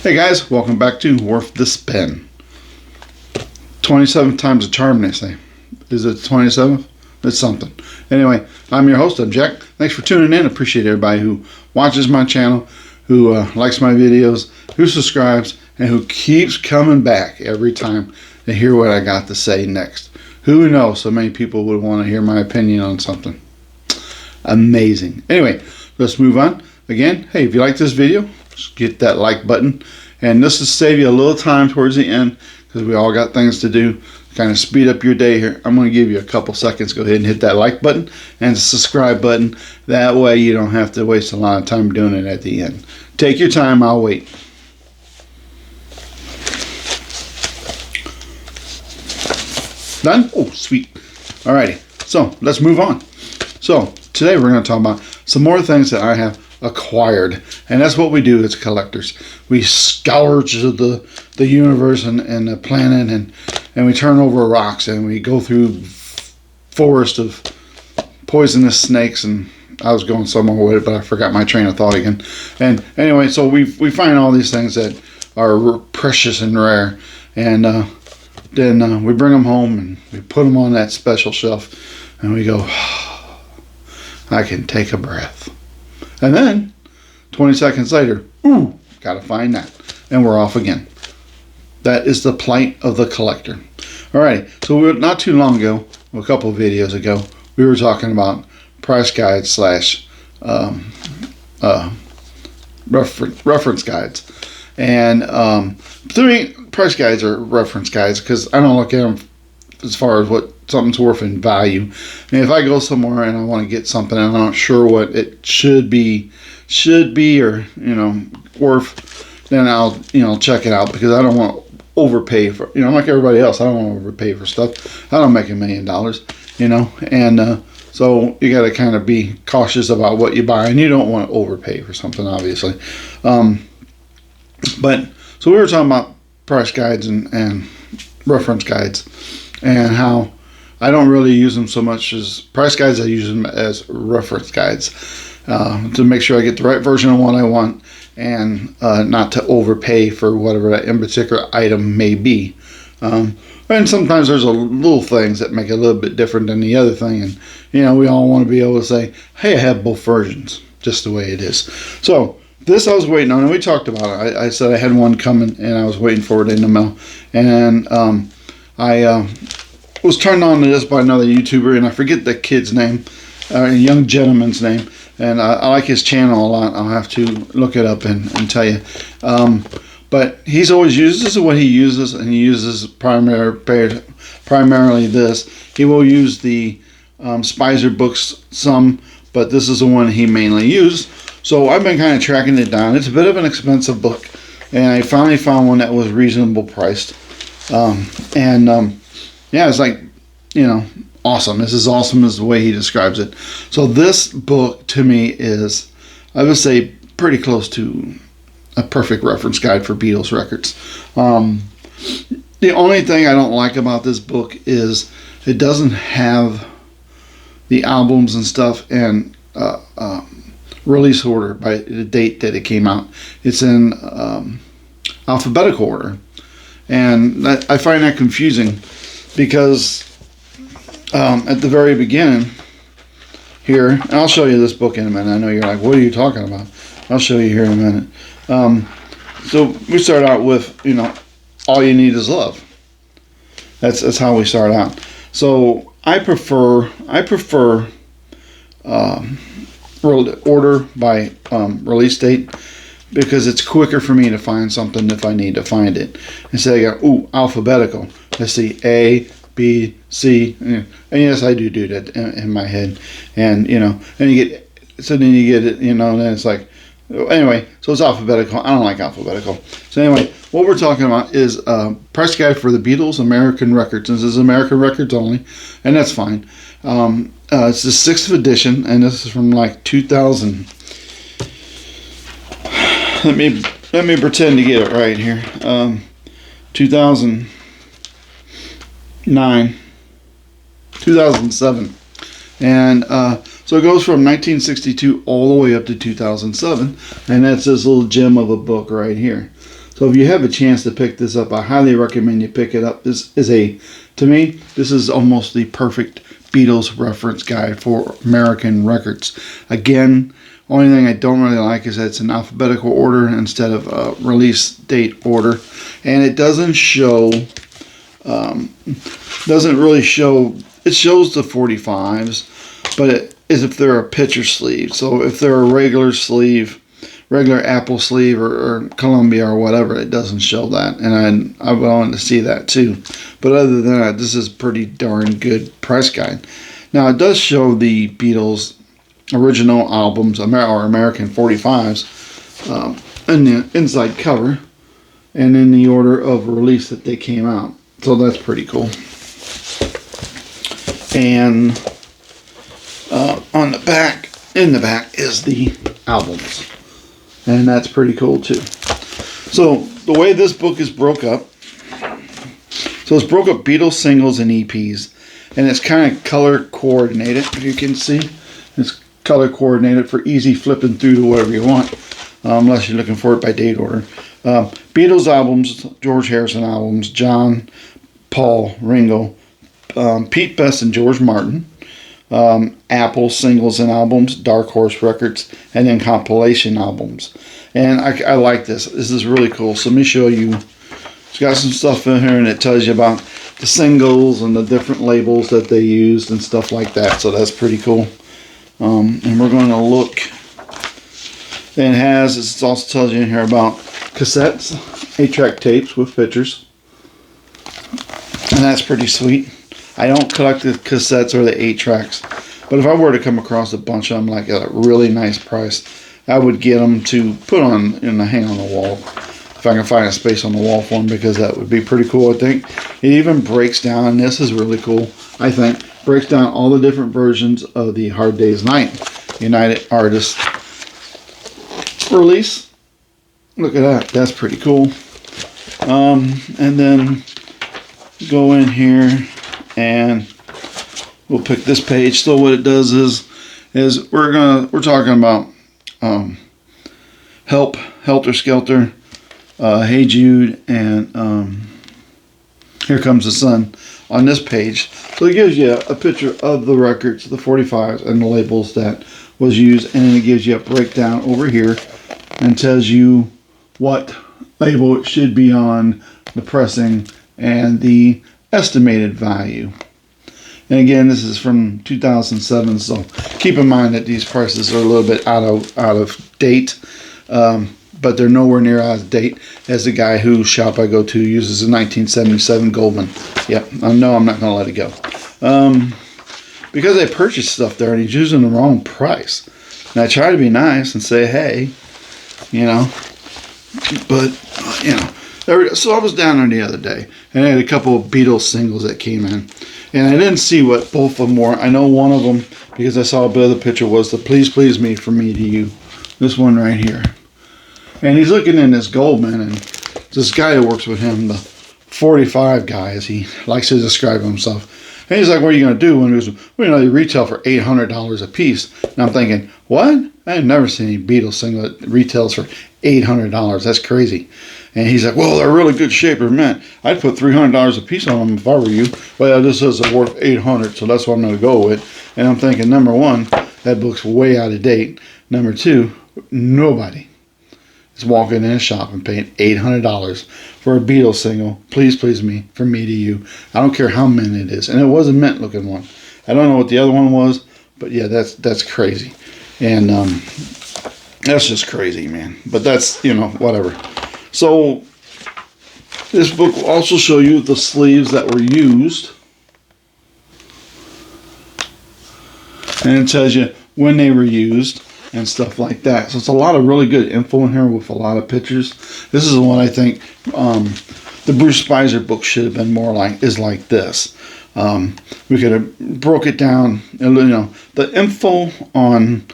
Hey guys, welcome back to Worth the Spin. 27 times a charm, they say. Is it 27th? It's something. Anyway, I'm your host, I'm Jack. Thanks for tuning in. Appreciate everybody who watches my channel, who likes my videos, who subscribes, and who keeps coming back every time to hear what I got to say next. Who knows, so many people would want to hear my opinion on something. Amazing. Anyway, let's move on. Again, hey, if you like this video, just hit that like button. And this will save you a little time towards the end because we all got things to do. Kind of speed up your day here. I'm going to give you a couple seconds. Go ahead and hit that like button and the subscribe button. That way you don't have to waste a lot of time doing it at the end. Take your time. I'll wait. Done? Oh, sweet. Alrighty. So let's move on. So today we're going to talk about some more things that I have acquired, and that's what we do as collectors. We scourge the universe and the planet, and we turn over rocks, and we go through forest of poisonous snakes, and I was going somewhere with it, but I forgot my train of thought again. And anyway, so we find all these things that are precious and rare, and then we bring them home and we put them on that special shelf, and we go, I can take a breath. And then 20 seconds later, ooh, gotta find that. And we're off again. That is the plight of the collector. Alright, so not too long ago, a couple of videos ago, we were talking about price guides slash reference guides. And to me, price guides are reference guides because I don't look at them as far as what something's worth in value. I mean, if I go somewhere and I want to get something and I'm not sure what it should be or worth, then I'll check it out because I don't want to overpay for, like everybody else. I don't want to overpay for stuff. I don't make $1 million, and so you got to kind of be cautious about what you buy, and you don't want to overpay for something, obviously. But so we were talking about price guides and reference guides, and how I don't really use them so much as price guides. I use them as reference guides to make sure I get the right version of what I want and not to overpay for whatever that in particular item may be. And sometimes there's little things that make it a little bit different than the other thing. And, we all want to be able to say, hey, I have both versions, just the way it is. So this I was waiting on, and we talked about it. I said I had one coming, and I was waiting for it in the mail. And I was turned on to this by another YouTuber, and I forget the kid's name, a young gentleman's name, and I like his channel a lot. I'll have to look it up and tell you. But he's always used, this is what he uses, and he uses primarily this. He will use the Spicer books some, but this is the one he mainly used. So I've been kind of tracking it down. It's a bit of an expensive book, and I finally found one that was reasonable priced. Yeah, it's like, awesome. This is awesome is the way he describes it. So this book to me is, I would say, pretty close to a perfect reference guide for Beatles records. The only thing I don't like about this book is it doesn't have the albums and stuff and release order by the date that it came out. It's in alphabetical order. And I find that confusing because at the very beginning here, and I'll show you this book in a minute. I know you're like, what are you talking about? I'll show you here in a minute. So we start out with, all you need is love. That's how we start out. So I prefer order by release date, because it's quicker for me to find something if I need to find it. Instead I go, alphabetical. Let's see, A, B, C. And yes, I do that in my head. And, and then you get it, and then it's like, anyway, so it's alphabetical. I don't like alphabetical. So anyway, what we're talking about is price guide for the Beatles American Records. This is American Records only, and that's fine. It's the 6th edition, and this is from like 2000. Let me pretend to get it right here. 2009, 2007, and so it goes from 1962 all the way up to 2007, and that's this little gem of a book right here. So So if you have a chance to pick this up, I highly recommend you pick it up. This is to me, this is almost the perfect Beatles reference guide for American records. Again, only thing I don't really like is that it's in alphabetical order instead of a release date order, and it doesn't show. Doesn't really show. It shows the 45s, but it is if they're a picture sleeve. So if they're a regular sleeve, regular Apple sleeve or Columbia or whatever, it doesn't show that, and I wanted to see that too. But other than that, this is pretty darn good price guide. Now it does show the Beatles original albums or American 45s in the inside cover and in the order of release that they came out. So that's pretty cool. And on the back, in the back is the albums. And that's pretty cool too. So the way this book is broke up, so it's broke up Beatles singles and EPs. And it's kind of color coordinated, if you can see. It's color coordinated for easy flipping through to whatever you want, unless you're looking for it by date order. Beatles albums, George Harrison albums, John, Paul, Ringo, Pete Best and George Martin, Apple singles and albums, Dark Horse Records, and then compilation albums. And I like this. This is really cool. So let me show you. It's got some stuff in here, and it tells you about the singles and the different labels that they used and stuff like that. So that's pretty cool. And we're going to look. And it also tells you in here about cassettes, 8-track tapes with pictures. And that's pretty sweet. I don't collect the cassettes or the 8-tracks. But if I were to come across a bunch of them like at a really nice price, I would get them to put on and hang on the wall. If I can find a space on the wall for them, because that would be pretty cool, I think. It even breaks down, this is really cool, I think, breaks down all the different versions of the Hard Day's Night United Artists release. Look at that, that's pretty cool. And then go in here and we'll pick this page. So what it does is we're talking about Help, Helter Skelter, Hey Jude, and Here Comes the Sun on this page. So it gives you a picture of the records, the 45s, and the labels that was used, and then it gives you a breakdown over here and tells you what label it should be on, the pressing, and the estimated value. And again, this is from 2007, so keep in mind that these prices are a little bit out of date. But they're nowhere near out of date as the guy whose shop I go to uses a 1977 Goldman. Yep, I know I'm not going to let it go. Because I purchased stuff there and he's using the wrong price. And I try to be nice and say, hey, you know, but, you know. So I was down there the other day and I had a couple of Beatles singles that came in. And I didn't see what both of them were. I know one of them, because I saw a bit of the picture, was the Please Please Me From Me to You. This one right here. And he's looking in this Goldman, and this guy who works with him, the 45 guy, as he likes to describe himself. And he's like, what are you going to do? And he goes, well, you know, they retail for $800 a piece. And I'm thinking, what? I have never seen any Beatles single that retails for $800. That's crazy. And he's like, well, they're really good shape. Man, I'd put $300 a piece on them if I were you. Well, this is worth $800, so that's what I'm going to go with. And I'm thinking, number one, that book's way out of date. Number two, nobody is walking in a shop and paying $800 for a Beatles single, Please Please Me, From Me to You. I don't care how mint it is. And it was a mint looking one. I don't know what the other one was, but yeah, that's crazy. And that's just crazy, man. But that's, you know, whatever. So this book will also show you the sleeves that were used. And it tells you when they were used and stuff like that. So it's a lot of really good info in here with a lot of pictures. This is the one I think the Bruce Spicer book should have been more like, is like this. We could have broke it down, you know, the info on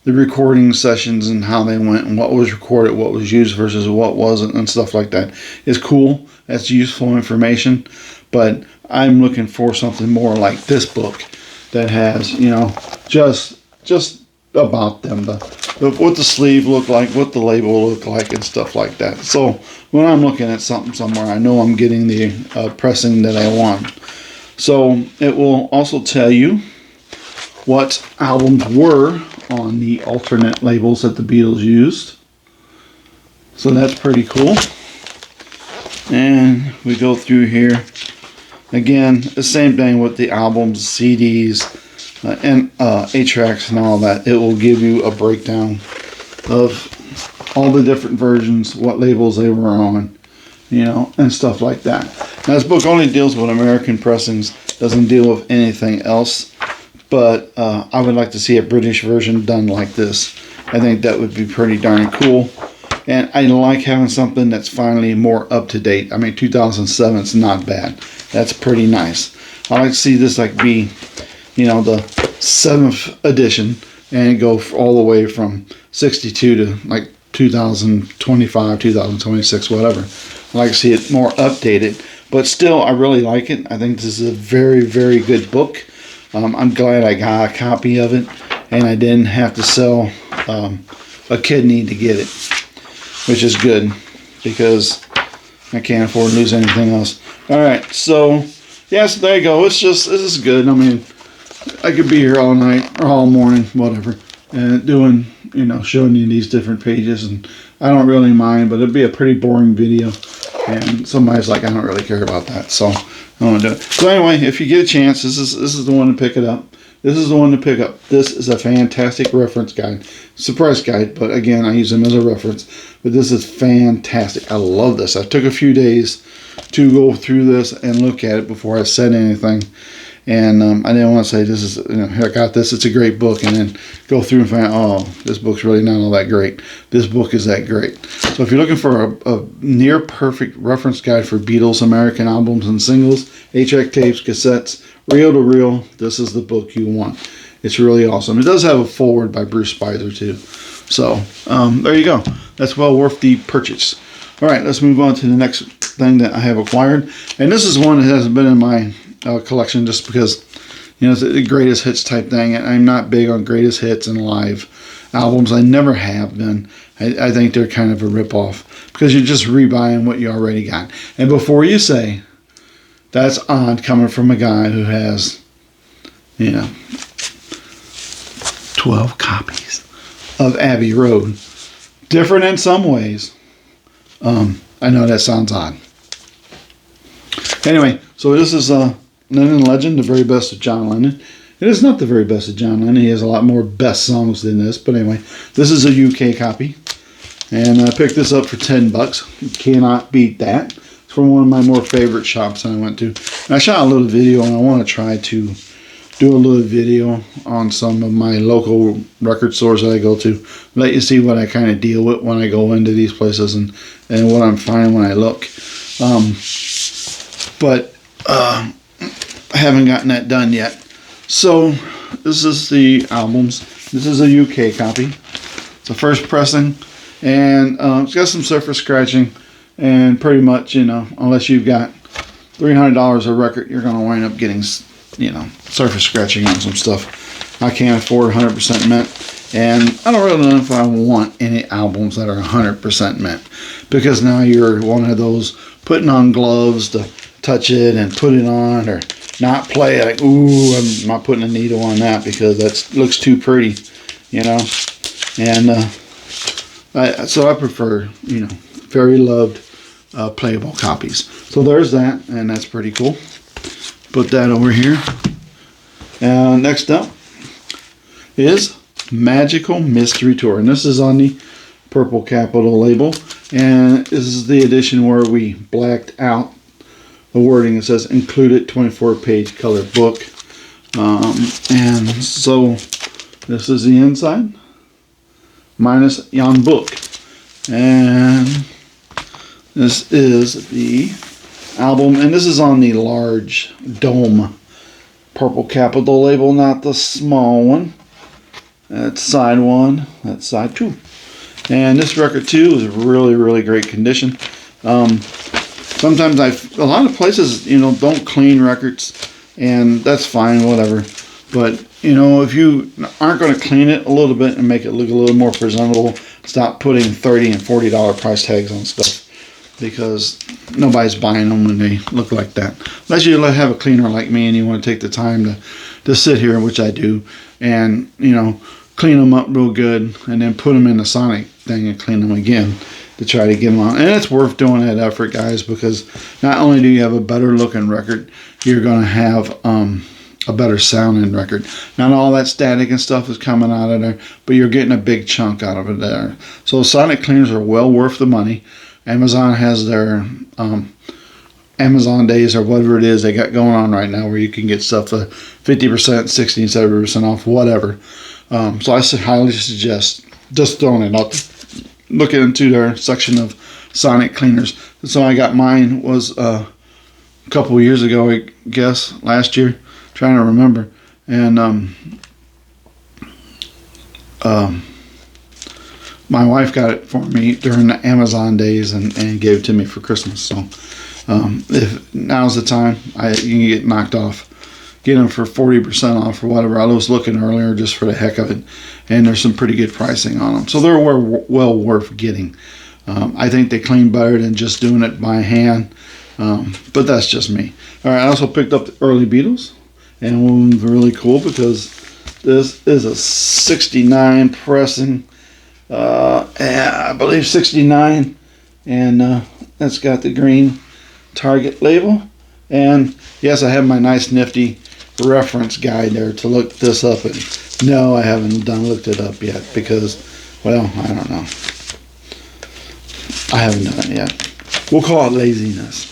the recording sessions and how they went and what was recorded, what was used versus what wasn't and stuff like that is cool. That's useful information. But I'm looking for something more like this book that has, you know, just about them, what the sleeve looked like, what the label looked like, and stuff like that. So when I'm looking at something somewhere, I know I'm getting the pressing that I want. So it will also tell you what albums were on the alternate labels that the Beatles used. So that's pretty cool. And we go through here. Again, the same thing with the albums, CDs, and 8-tracks and all that. It will give you a breakdown of all the different versions, what labels they were on, you know, and stuff like that. Now, this book only deals with American pressings, doesn't deal with anything else, but I would like to see a British version done like this. I think that would be pretty darn cool. And I like having something that's finally more up to date. I mean, 2007 is not bad. That's pretty nice. I like to see this like be, you know, the 7th edition and go all the way from 62 to like 2025, 2026, whatever. I like to see it more updated, but still, I really like it. I think this is a very, very good book. I'm glad I got a copy of it, and I didn't have to sell a kidney to get it, which is good because I can't afford to lose anything else. All right, so yeah, so there you go. This is good. I mean, I could be here all night or all morning, whatever, and doing, you know, showing you these different pages, and I don't really mind, but it'd be a pretty boring video, and somebody's like, I don't really care about that, so I don't do it. So anyway, if you get a chance, this is the one to pick it up. This is the one to pick up. This is a fantastic reference guide. It's a price guide, but again, I use them as a reference. But this is fantastic. I love this. I took a few days to go through this and look at it before I said anything. And I didn't want to say this is, you know, I got this, it's a great book, and then go through and find, oh, this book's really not all that great. This book is that great. So if you're looking for a near perfect reference guide for Beatles American albums and singles, 8-track tapes, cassettes, reel to reel, this is the book you want. It's really awesome. It does have a foreword by Bruce Spicer too. So there you go. That's well worth the purchase. All right, let's move on to the next thing that I have acquired. And this is one that hasn't been in my collection just because, you know, it's the greatest hits type thing. And I'm not big on greatest hits and live albums. I never have been. I think they're kind of a ripoff because you're just rebuying what you already got. And before you say, that's odd coming from a guy who has, you know, 12 copies of Abbey Road. Different in some ways. I know that sounds odd. Anyway, so this is Lennon Legend, the very best of John Lennon. It is not the very best of John Lennon. He has a lot more best songs than this. But anyway, this is a UK copy. And I picked this up for $10. You cannot beat that. From one of my more favorite shops that I went to. And I shot a little video, and I want to try to do a little video on some of my local record stores that I go to. Let you see what I kind of deal with when I go into these places and what I'm finding when I look. But I haven't gotten that done yet. So this is the albums. This is a UK copy. It's a first pressing, and it's got some surface scratching. And pretty much, you know, unless you've got $300 a record, you're going to wind up getting, you know, surface scratching on some stuff. I can't afford 100% mint. And I don't really know if I want any albums that are 100% mint. Because now you're one of those putting on gloves to touch it and put it on, or not play it. Like, ooh, I'm not putting a needle on that because that looks too pretty, you know. And so I prefer, you know, very loved playable copies. So there's that, and that's pretty cool. Put that over here. Next up is Magical Mystery Tour, and this is on the Purple Capital label, and this is the edition where we blacked out the wording. It says included 24-page color book, and so this is the inside minus Jan book, and this is the album, and this is on the large dome Purple Capital label, not the small one. That's side one, that's side two. And this record too is really, really great condition. Sometimes a lot of places, you know, don't clean records, and that's fine, whatever. But, if you aren't going to clean it a little bit and make it look a little more presentable, stop putting $30 and $40 price tags on stuff, because nobody's buying them when they look like that. Unless you have a cleaner like me and you want to take the time to sit here, which I do, and clean them up real good, and then put them in the Sonic thing and clean them again to try to get them on. And it's worth doing that effort, guys, because not only do you have a better looking record, you're going to have a better sounding record. Not all that static and stuff is coming out of there, but you're getting a big chunk out of it there. So Sonic cleaners are well worth the money. Amazon has their Amazon days or whatever it is they got going on right now, where you can get stuff for 50%, 60, 70% off, whatever. So I highly suggest just throwing it out, looking into their section of Sonic cleaners. So I got mine was a couple years ago, I guess, last year, trying to remember, and my wife got it for me during the Amazon days and gave it to me for Christmas. So if now's the time, you can get knocked off. Get them for 40% off or whatever. I was looking earlier just for the heck of it, and there's some pretty good pricing on them. So they're well worth getting. I think they clean better than just doing it by hand, but that's just me. All right, I also picked up the early Beatles, and one's really cool because this is a 69 pressing. I believe 69, and that's got the green Target label. And yes, I have my nice nifty reference guide there to look this up. And no, I haven't looked it up yet because, well, I don't know. I haven't done it yet. We'll call it laziness.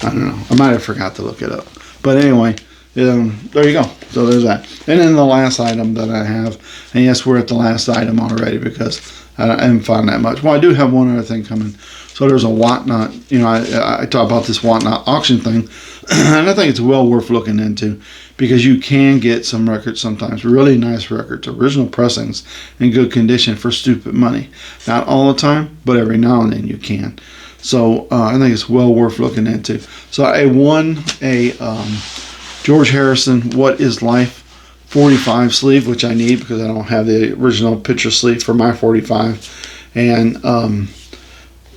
I don't know. I might have forgot to look it up. But anyway, there you go. So there's that. And then the last item that I have, and yes, we're at the last item already because I haven't found that much. Well, I do have one other thing coming. So there's a Whatnot, I talk about this Whatnot auction thing, and I think it's well worth looking into because you can get some records sometimes, really nice records, original pressings in good condition for stupid money. Not all the time, but every now and then you can. So I think it's well worth looking into. So I won a George Harrison What Is Life 45 sleeve, which I need because I don't have the original picture sleeve for my 45. And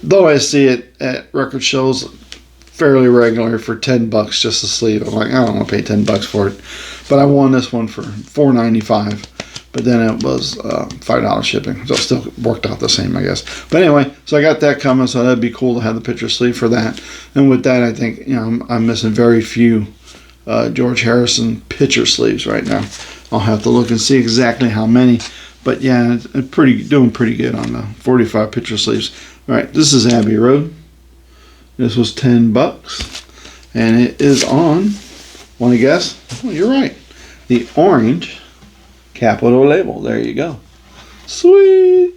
though I see it at record shows fairly regular for $10 just a sleeve, I'm like, I don't want to pay $10 for it. But I won this one for $4.95. But then it was $5 shipping, so it still worked out the same, I guess. But anyway, so I got that coming, so that'd be cool to have the picture sleeve for that. And with that, I think I'm missing very few George Harrison picture sleeves right now. I'll have to look and see exactly how many. But yeah, it's doing pretty good on the 45 picture sleeves. All right, this is Abbey Road. This was $10, and it is on. Want to guess? Oh, you're right. The orange Capitol label. There you go. Sweet.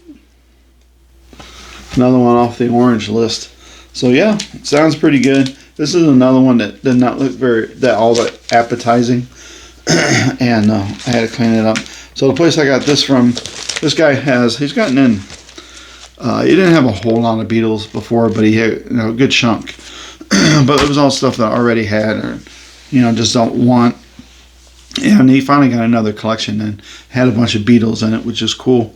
Another one off the orange list. So yeah, it sounds pretty good. This is another one that did not look all that appetizing, and I had to clean it up. So the place I got this from, this guy he's gotten in. He didn't have a whole lot of Beatles before, but he had a good chunk. But it was all stuff that I already had, or just don't want. And he finally got another collection and had a bunch of Beatles in it, which is cool.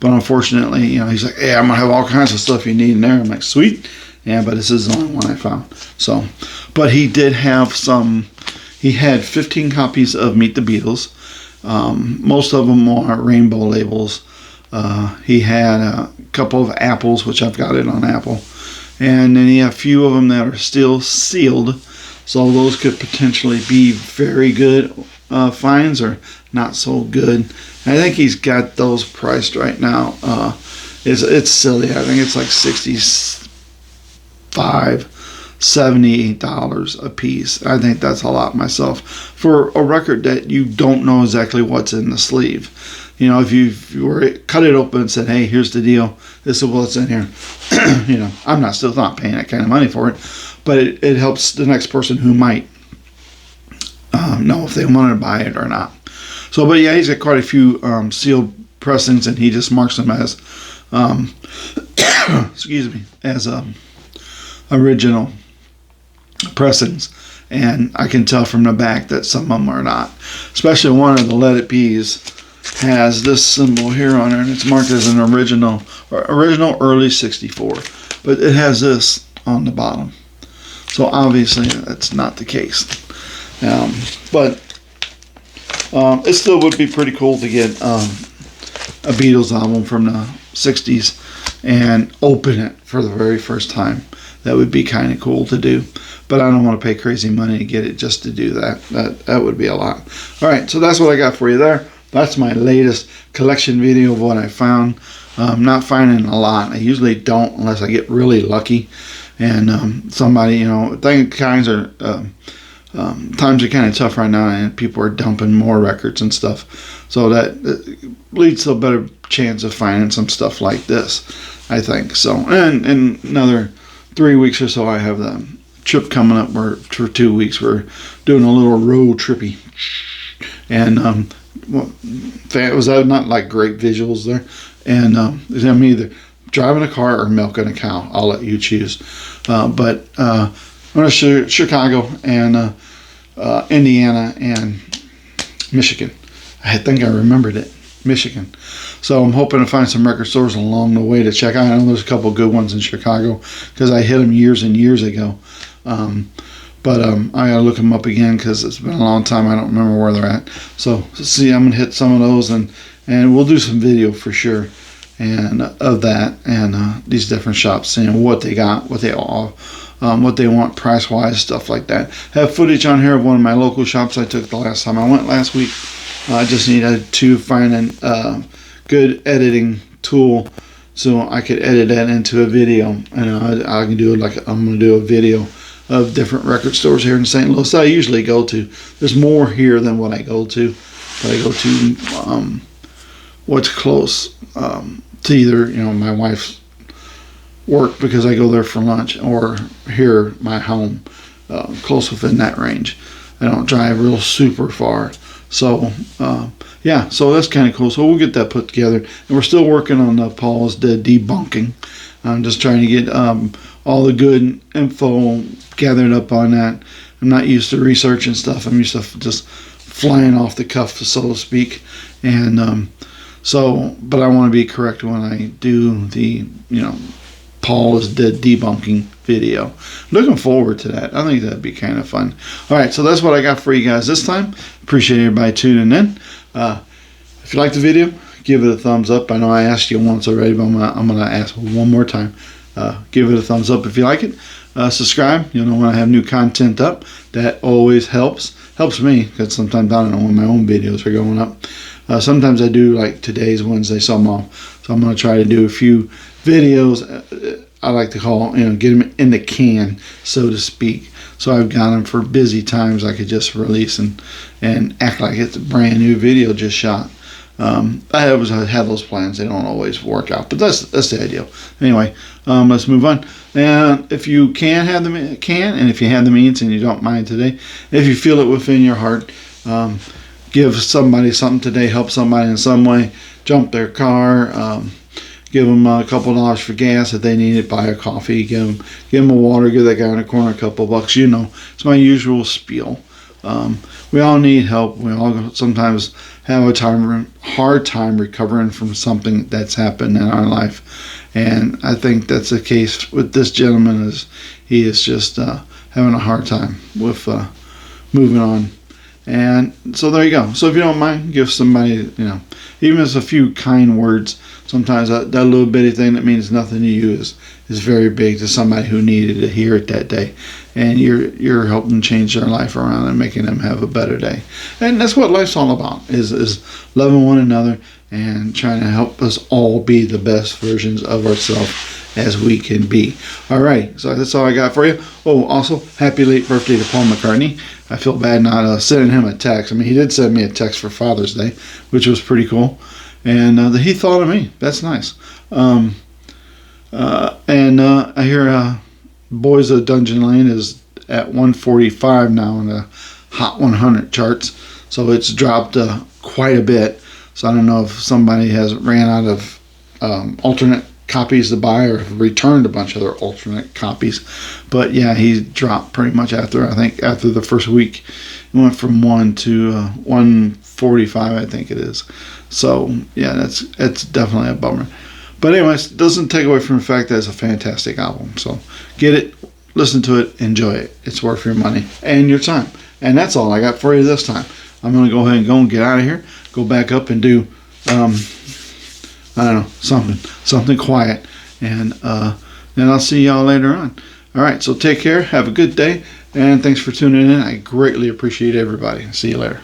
But unfortunately, he's like, "Hey, I'm gonna have all kinds of stuff you need in there." I'm like, "Sweet." Yeah, but this is the only one I found. So, but he did have some. He had 15 copies of Meet the Beatles. Most of them are rainbow labels. He had a couple of apples, which I've got it on Apple, and then he had a few of them that are still sealed. So those could potentially be very good finds or not so good. I think he's got those priced right now. It's silly. I think it's like $78 a piece. I think that's a lot myself for a record that you don't know exactly what's in the sleeve. If you were cut it open and said, "Hey, here's the deal. This is what's in here," I'm still not paying that kind of money for it, but it helps the next person who might know if they want to buy it or not. So, but yeah, he's got quite a few sealed pressings, and he just marks them as excuse me, as original pressings. and I can tell from the back that some of them are not. Especially one of the Let It Be's has this symbol here on it, and it's marked as an original early 64, but it has this on the bottom. So obviously that's not the case. But it still would be pretty cool to get a Beatles album from the 60s and open it for the very first time. That would be kind of cool to do. But I don't want to pay crazy money to get it just to do that. That would be a lot. All right, so that's what I got for you there. That's my latest collection video of what I found. I'm not finding a lot. I usually don't unless I get really lucky. And somebody, times are kind of tough right now, and people are dumping more records and stuff. So that leads to a better chance of finding some stuff like this, I think. So, and in another 3 weeks or so, I have the trip coming up where for 2 weeks we're doing a little road trippy. And was that not like great visuals there? And I'm either driving a car or milking a cow. I'll let you choose. But I'm going to Chicago and Indiana and Michigan. I think I remembered it. Michigan. So I'm hoping to find some record stores along the way to check out. I know there's a couple good ones in Chicago because I hit them years and years ago. But I gotta look them up again because it's been a long time. I don't remember where they're at. So see, I'm gonna hit some of those and we'll do some video for sure and of that and these different shops, seeing what they got, what they all, what they want price wise, stuff like that. Have footage on here of one of my local shops I took the last time I went last week. I just needed to find a good editing tool so I could edit that into a video. And I can do it like I'm going to do a video of different record stores here in St. Louis that I usually go to. There's more here than what I go to. But I go to what's close to either my wife's work because I go there for lunch, or here my home, close within that range. I don't drive real super far. So, so that's kind of cool. So we'll get that put together. And we're still working on Paul is Dead debunking. I'm just trying to get all the good info gathered up on that. I'm not used to researching stuff. I'm used to just flying off the cuff, so to speak. And but I want to be correct when I do the, Paul is Dead debunking video. Looking forward to that. I think that'd be kind of fun. All right, so that's what I got for you guys this time. Appreciate everybody tuning in. If you like the video, give it a thumbs up. I know I asked you once already, but I'm gonna ask one more time. Give it a thumbs up if you like it. Subscribe. You'll know when I have new content up. That always helps me because sometimes I don't know when my own videos are going up. Sometimes I do like today's Wednesday, so I'm off. So I'm gonna try to do a few videos. I like to call, get them in the can, so to speak. So I've got them for busy times I could just release and act like it's a brand new video just shot. I have those plans. They don't always work out, but that's the idea. Anyway, let's move on. And if you and if you have the means and you don't mind today, if you feel it within your heart, give somebody something today, help somebody in some way, jump their car, give them a couple $2 for gas if they need it, buy a coffee, give them a water, give that guy in the corner a couple bucks. It's my usual spiel. We all need help. We all sometimes have a hard time recovering from something that's happened in our life. And I think that's the case with this gentleman. He is just having a hard time with moving on. And so there you go. So if you don't mind, give somebody, even if it's a few kind words, sometimes that little bitty thing that means nothing to you is very big to somebody who needed to hear it that day. And you're helping change their life around and making them have a better day. And that's what life's all about, is loving one another and trying to help us all be the best versions of ourselves as we can be. All right, so that's all I got for you. Oh, also, happy late birthday to Paul McCartney. I feel bad not sending him a text. I mean, he did send me a text for Father's Day, which was pretty cool. And he thought of me. That's nice. And I hear Boys of Dungeon Lane is at 145 now in the Hot 100 charts. So it's dropped quite a bit. So I don't know if somebody has ran out of alternate copies to buy or returned a bunch of their alternate copies. But yeah, he dropped pretty much after the first week. It went from 1 to 145, I think it is. So yeah, it's definitely a bummer. But anyways, it doesn't take away from the fact that it's a fantastic album. So get it, listen to it, enjoy it. It's worth your money and your time. And that's all I got for you this time. I'm going to go ahead and get out of here. Go back up and do, I don't know, something quiet. And then I'll see y'all later on. All right, so take care. Have a good day. And thanks for tuning in. I greatly appreciate everybody. See you later.